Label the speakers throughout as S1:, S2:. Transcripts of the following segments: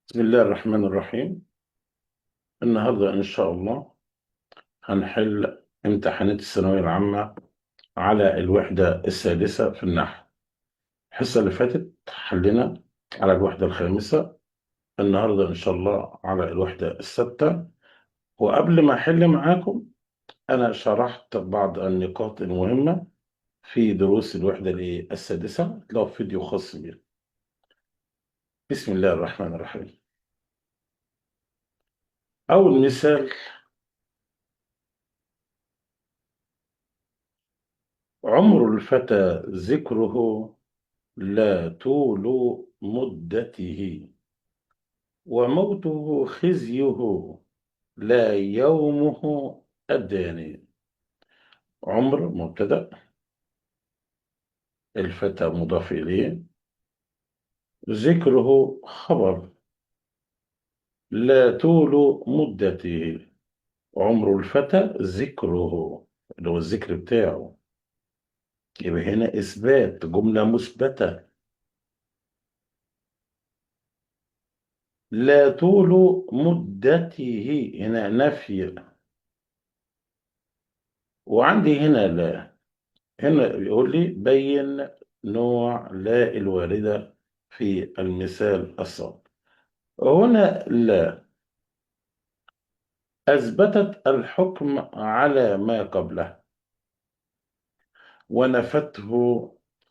S1: بسم الله الرحمن الرحيم. النهاردة إن شاء الله هنحل امتحانات الثانوية العامة على الوحدة السادسة في النحو. الحصة اللي فاتت حلنا على الوحدة الخامسة، النهاردة إن شاء الله على الوحدة السادسة. وقبل ما أحل معاكم أنا شرحت بعض النقاط المهمة في دروس الوحدة السادسة، لو فيديو خاص بي. بسم الله الرحمن الرحيم. أول مثال: عمر الفتى ذكره لا طول مدته، وموته خزيه لا يومه الداني. عمر مبتدأ، الفتى مضاف إليه، ذكره خبر، لا طول مدته. عمر الفتى ذكره اللي هو الذكر بتاعه، يبقى هنا إثبات جملة مثبتة. لا طول مدته هنا نفي، وعندي هنا لا. هنا بيقول لي بين نوع لا الواردة في المثال السابق. هنا لا أثبتت الحكم على ما قبله ونفته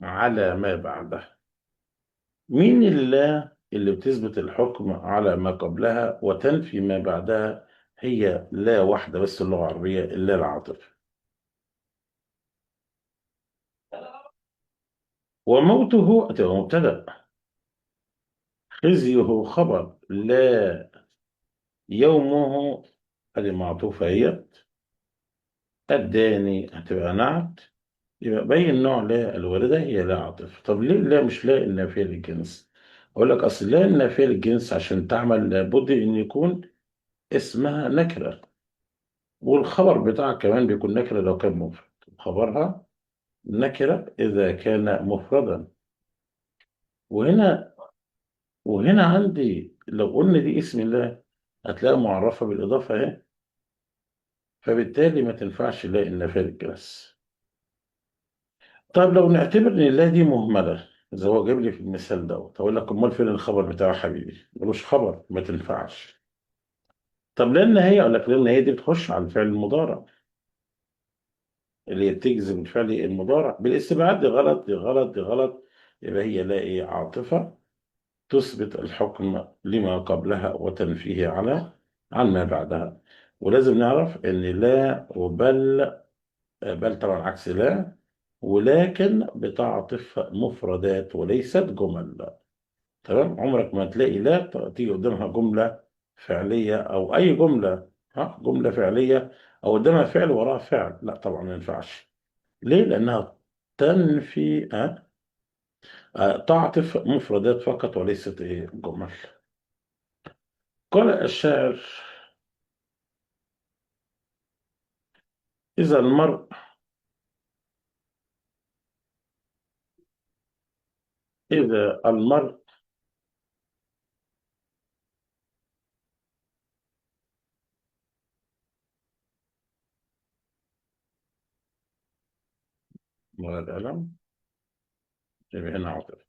S1: على ما بعده. مين اللا اللي بتثبت الحكم على ما قبلها وتنفي ما بعدها؟ هي لا واحدة بس اللغة العربية، اللا العاطفة. وموته تبقى مبتدأ، خزيه خبر، لا يومه هذه معطوفة هي، الداني هتبقى نعت. يبقى بين نوع لا الواردة هي لا عاطفة. طب ليه لا مش لا النافية للجنس؟ أقول لك أصل لا النافية للجنس عشان تعمل لابد إن يكون اسمها نكرة، والخبر بتاعها كمان بيكون نكرة لو كان مفرد. خبرها نكرة إذا كان مفردا. وهنا وهنا عندي لو قلنا دي اسم الله هتلاقيها معرفة بالإضافة أهي، فبالتالي ما تنفعش لا النافية للجنس. طيب لو نعتبر ان الله دي مهمله زي هو جايب لي في المثال دوت، اقول لك امال فين الخبر بتاعه يا حبيبي؟ ملوش خبر، ما تنفعش. طب لان هي، اقول لك لان هي دي بتخش على الفعل المضارع اللي هي بتجزم الفعل المضارع بالاستبعاد. دي غلط، دي غلط، دي غلط. يبقى هي لا عاطفه تثبت الحكم لما قبلها وتنفيه عن ما بعدها. ولازم نعرف ان لا وبل، بل طبعا عكس لا، ولكن بتعطف مفردات وليست جمل. تمام؟ عمرك ما تلاقي لا تيجي قدامها جملة فعلية أو أي جملة، ها جملة فعلية أو قدامها فعل وراها فعل، لا طبعا ما ينفعش. ليه؟ لأنها تنفي تعطف مفردات فقط وليست جمل. قال الشاعر: إذا المرء إذا المرء والقلم، يبقى هنا عاطف.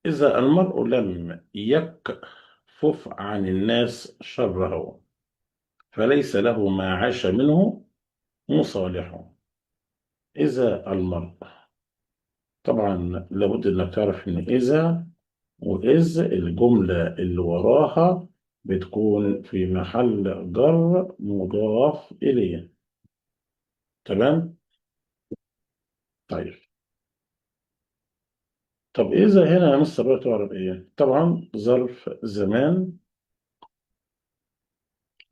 S1: إذا المرء لم يكفف عن الناس شره، فليس له ما عاش منه مصالح. إذا المرء، طبعا لابد إنك تعرف إن إذا وإذ الجملة اللي وراها بتكون في محل جر مضاف إليه. تمام؟ طيب. طب إذا هنا يا مستر بقى تعرف إيه؟ طبعا ظرف زمان،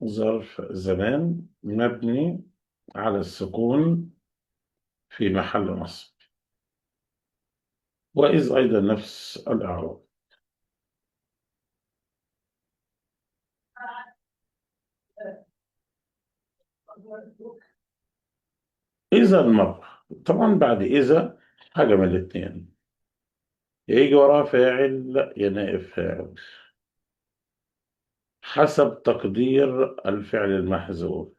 S1: ظرف زمان مبني على السكون في محل نصب، وإذ أيضا نفس الإعراب. إذا المرء، طبعا بعد إذا حاجة من الاتنين، يا يجي وراها فاعل يا نائب فاعل. حسب تقدير الفعل المحذوف.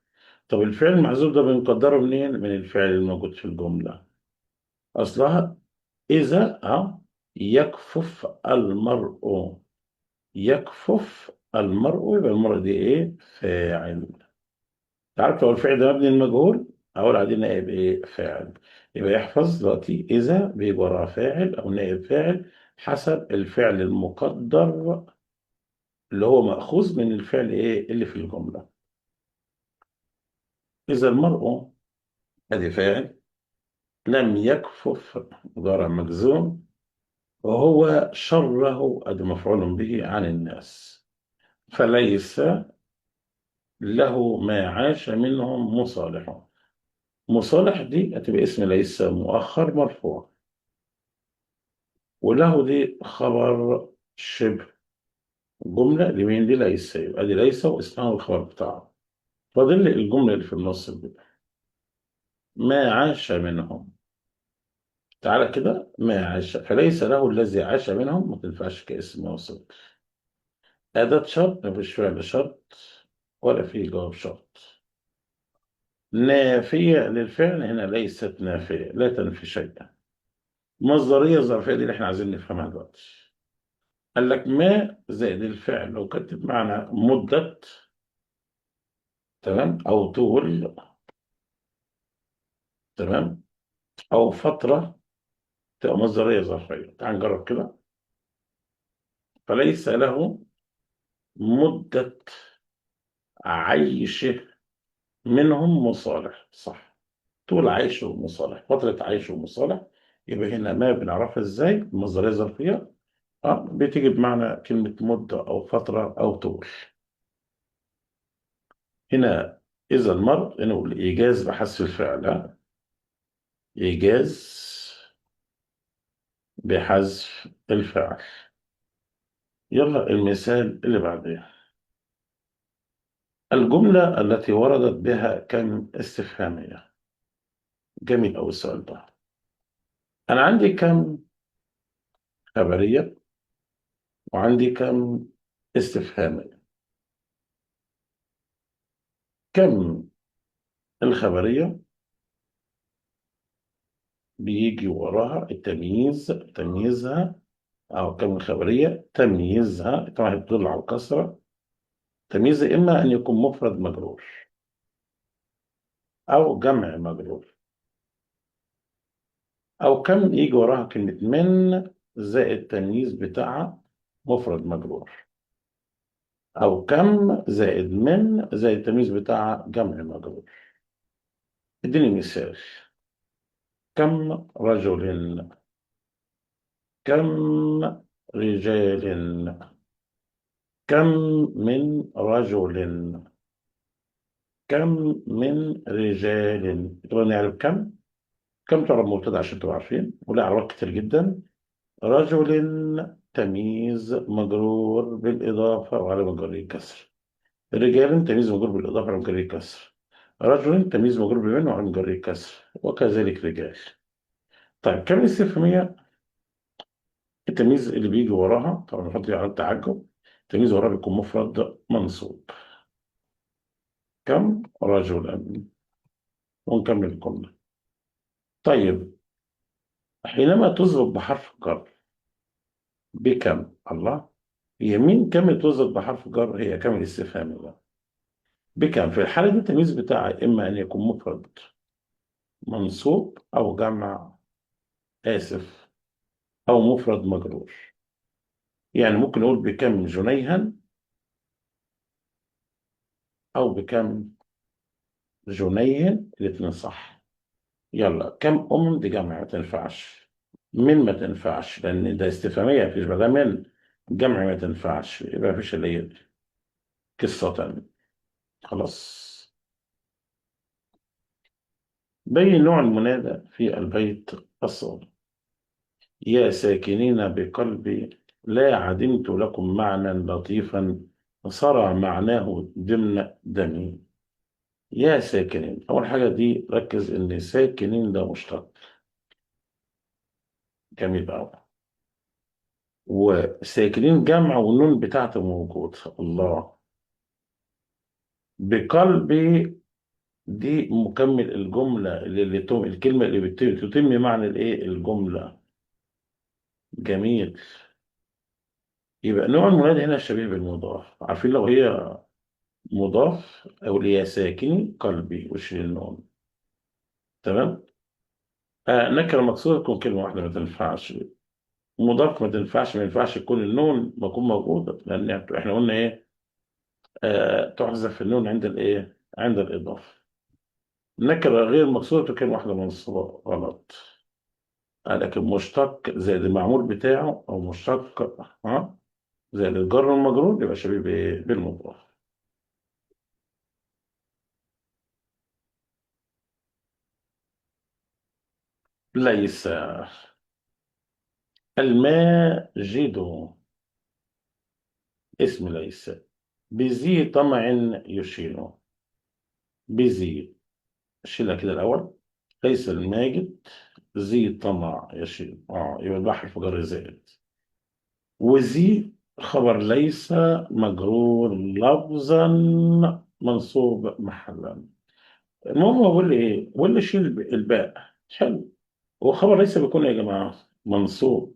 S1: طب الفعل المحذوف ده بنقدره منين؟ من الفعل الموجود في الجملة. أصلها إذا يكفف المرء. يكفف المرء، يبقى المرء دي إيه؟ فاعل. تعرف لو الفعل ده مبني المجهول أقول عليه نائب إيه؟ فاعل. يبقى يحفظ دلوقتي إذا بيجي وراها فاعل أو نائب فاعل حسب الفعل المقدر اللي هو مأخوذ من الفعل إيه؟ اللي في الجملة. إذا المرء أدي فاعل، لم يكفف مضارع مجزوم، وهو شره أدي مفعول به عن الناس، فليس له ما عاش منهم مصالح. مصالح دي هتبقى اسم ليس مؤخر مرفوع، وله دي خبر شبه جملة لمين؟ دي ليس، يبقى دي ليس واسمها الخبر بتاعه. فاضل لي الجملة اللي في النص دي، ما عاش منهم. تعالى كده، ما عاش فليس له الذي عاش منهم ما تنفعش كاسم موصول. أداة شرط مفيش فعل شرط ولا في جواب شرط. نافية للفعل هنا ليست نافية، لا تنفي شيئا. مصدرية الظرفية دي اللي احنا عايزين نفهمها دلوقتي. قال لك ما زائد الفعل لو كانت بمعنى مدة، تمام، أو طول، تمام، أو فترة، تبقى مصدرية ظرفية. تعال نجرب كده. فليس له مدة عيشه منهم مصالح، صح. طول عيشه مصالح، فترة عيشه مصالح. يبقى هنا ما بنعرفها ازاي؟ المصدرية الظرفية بتيجي بمعنى كلمة مدة أو فترة أو طول. هنا إذا المرء نقول إيجاز بحذف الفعل. إيجاز بحذف الفعل. يلا المثال اللي بعديه. الجملة التي وردت بها كم استفهامية. جميل أوي السؤال ده. أنا عندي كم خبرية وعندي كم استفهامية. كم الخبرية بيجي وراها التمييز، تمييزها، أو كم الخبرية تمييزها طبعا بتدل على الكسرة. تمييز إما أن يكون مفرد مجرور أو جمع مجرور، أو كم يجي وراها كلمة من زائد تمييز بتاعها مفرد مجرور، أو كم زائد من زائد التمييز بتاعها جمع مجرور. اديني مثال. كم رجل، كم رجال، كم من رجل، كم من رجال. طبعا نعرف كم. كم تعرف مبتدا عشان تبقوا عارفين، ولا أعراب كتير جدا. رجل تمييز مجرور بالإضافة وعلى مجرور كسر. رجال تمييز مجرور بالإضافة وعلى مجرور كسر. رجل تمييز مجرور بمن وعلى مجرور كسر، وكذلك رجال. طيب كم الاستفهامية؟ التمييز اللي بيجي وراها طبعا نحط على التعجب. التمييز وراها بيكون مفرد منصوب. كم رجلا، ونكمل الجملة. طيب حينما تسبق بحرف جر بكم، الله، هي مين كم تسبق بحرف جر؟ هي كم الاستفهامية. بكم في الحالة دي التمييز بتاعها إما أن يكون مفرد منصوب أو جمع، آسف، أو مفرد مجرور. يعني ممكن نقول بكم جنيها أو بكم جنيه، الاتنين صح. يلا كم دي جمع ما تنفعش. من ما تنفعش لأن ده استفهامية مفيش بدل من. جمع ما تنفعش، يبقى مفيش اللي هي قصة تانية. خلاص. بين نوع المنادى في البيت الصادق. يا ساكنين بقلبي لا عدمت لكم معنى لطيفا صرع معناه ضمن دمي. يا ساكنين، أول حاجة دي ركز إن ساكنين ده مشتق. جميل أوي. وساكنين جمع والنون بتاعته موجود، الله. بقلبي دي مكمل الجملة الكلمة اللي تتم معنى الإيه الجملة. جميل. يبقى نوع المنادى هنا شبيه بالمضاف، عارفين لو هي مضاف أو ليا ساكن قلبي وشيل النون. تمام. نكرة مقصودة تكون كلمة واحدة ما تنفعش. مضاف ما تنفعش، ما ينفعش تكون النون ما تكون موجودة، لأن إحنا قلنا إيه؟ تحذف النون عند الإيه؟ عند الإضافة. نكرة غير مقصودة تكون كلمة واحدة منصوبة غلط. لكن مشتق زائد المعمول بتاعه، أو مشتق زائد الجر والمجرور، يبقى شبيه بإيه؟ بالمضاف. ليس. الماجد اسم ليس، بذي طمع يشير. بذي، شيلها كده الأول. ليس الماجد ذي طمع يشير، يبقى البحر في جر زائد. وذي خبر ليس، مجرور لفظا، منصوب محلا. المهم هو بيقول لي ايه؟ بيقول لي شيل الباء. حلو. وخبر ليس بيكون إيه يا جماعه؟ منصوب.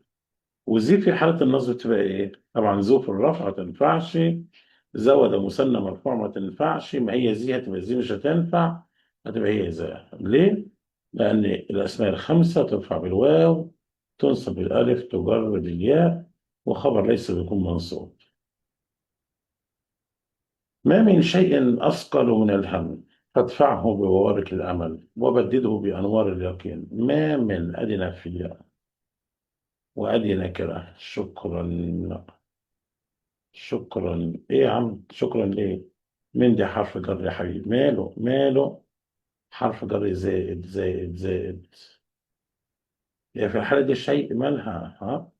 S1: وزي في حالة النصب تبقى إيه؟ طبعا ذو في الرفع ما تنفعش. زود مثنى مرفوع ما تنفعش. ما هي زي هتبقى زي مش هتنفع. هتبقى هي زي. ليه؟ لأن الأسماء الخمسة ترفع بالواو، تنصب بالألف، تجر بالياء، وخبر ليس بيكون منصوب. ما من شيء أثقل من الهم، فادفعه بورك الأمل وبدده بأنوار اليقين. ما من أدي نافية وأدي نكرة. شكرا. شكرا ايه يا عم؟ شكرا ليه؟ من دي حرف جر يا حبيبي، ماله ماله؟ حرف جر زائد زائد زائد. يعني في الحالة دي الشيء مالها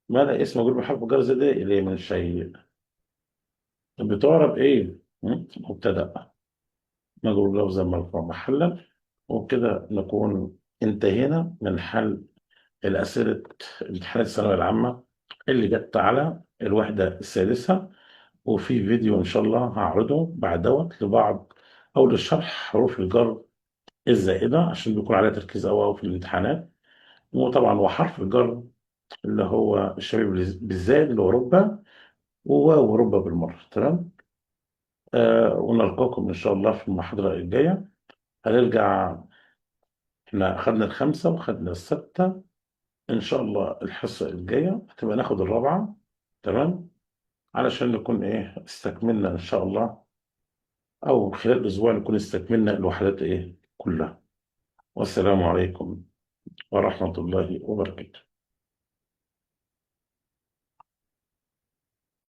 S1: مالها اسم مجرور بحرف جر زائد إيه؟ ليه من شيء؟ بتعرب ايه؟ مبتدأ مجرور لفظا مرفوع محلا. وبكده نكون انتهينا من حل الأسئلة امتحانات الثانوية العامة اللي جت على الوحدة السادسة. وفي فيديو إن شاء الله هعرضه بعد دوت لبعض، أو للشرح حروف الجر الزائدة عشان بيكون عليها تركيز أوي في الامتحانات. وطبعا وحرف الجر اللي هو الشبيه بالزائد اللي هو ربع، وواو وربع بالمرة. تمام. ونلقاكم إن شاء الله في المحاضرة الجاية. هنرجع. احنا أخدنا الخمسة وأخدنا الستة. إن شاء الله الحصة الجاية هتبقى ناخد الرابعة. تمام. علشان نكون إيه استكملنا إن شاء الله، أو خلال الأسبوع نكون استكملنا الوحدات إيه كلها. والسلام عليكم ورحمة الله وبركاته.